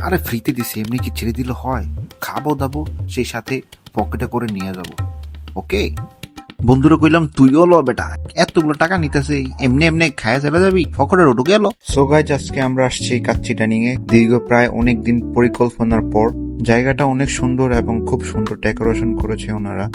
আরে ফ্রিতে দিছে, এমনি কি ছেড়ে দিলে হয়? খাবো দাবো, সেই সাথে পকেটে করে নিয়ে যাব। ওকে বন্ধুরা, কইলাম তুইও ল বেটা, এতগুলো টাকা নিতেছে, এমনি এমনি খায়া চলে যাবি, পকেটে ঢুকে গেল। সো গাইজ, আজকে আমরা আসছি কাচ্চি ডাইনিং এ দীর্ঘ প্রায় অনেক দিন পরিকল্পনার পর। জায়গাটা অনেক সুন্দর এবং খুব সুন্দর ডেকোরেশন করেছে ওনারা।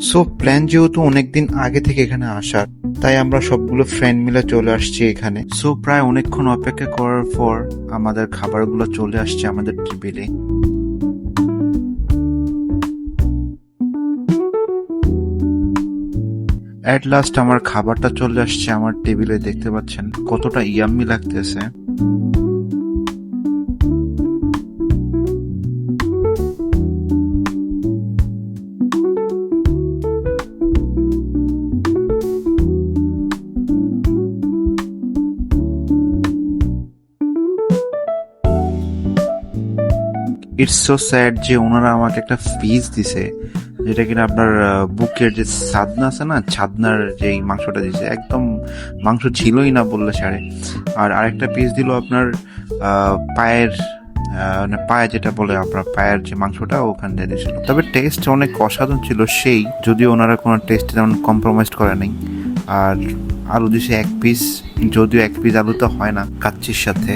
সো প্ল্যান যেহেতু অনেকদিন আগে থেকে এখানে আসার, তাই আমরা সবগুলো ফ্রেন্ড মিলে চলে আসছি এখানে। সো প্রায় অনেকক্ষণ অপেক্ষা করার পর আমাদের খাবারগুলো চলে আসছে আমাদের টেবিলে। এট লাস্ট আমার খাবারটা চলে আসছে আমার টেবিলে, দেখতে পাচ্ছেন কতটা ইয়াম্মি লাগতেছে। ইটস সো স্যাড যে ওনারা আমাকে একটা ফিস দিছে, যেটা কিনা আপনার বুকের যে ছাদনা আছে না, ছাদনার যে মাংসটা দিছে, একদম মাংস ছিলই না বললে সারে। আর আরেকটা পিস দিল আপনার পায়ের, মানে পায়ে যেটা বলে আপনার পায়ের যে মাংসটা, ওখান দিয়ে দিয়েছিল। তবে টেস্ট অনেক অসাধারণ ছিল সেই, যদিও ওনারা কোনো টেস্ট তেমন কম্প্রোমাইজ করে নাই। আর আলু দিছে এক পিস, যদিও এক পিস আলু তো হয় না কাচ্চির সাথে।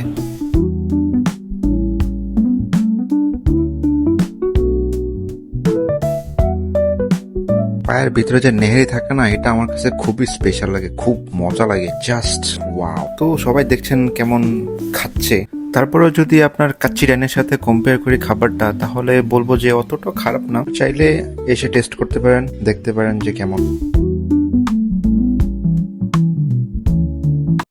পায়ের ভিতরে যে নেহেরি থাকে না, এটা আমার কাছে খুবই স্পেশাল লাগে, খুব মজা লাগে, জাস্ট ওয়াও। তো সবাই দেখছেন কেমন খাচ্ছে। তারপরেও যদি আপনার কাচ্চি ডাইনের সাথে কম্পেয়ার করি খাবারটা, তাহলে বলবো যে অতটা খারাপ না। চাইলে এসে টেস্ট করতে পারেন, দেখতে পারেন যে কেমন।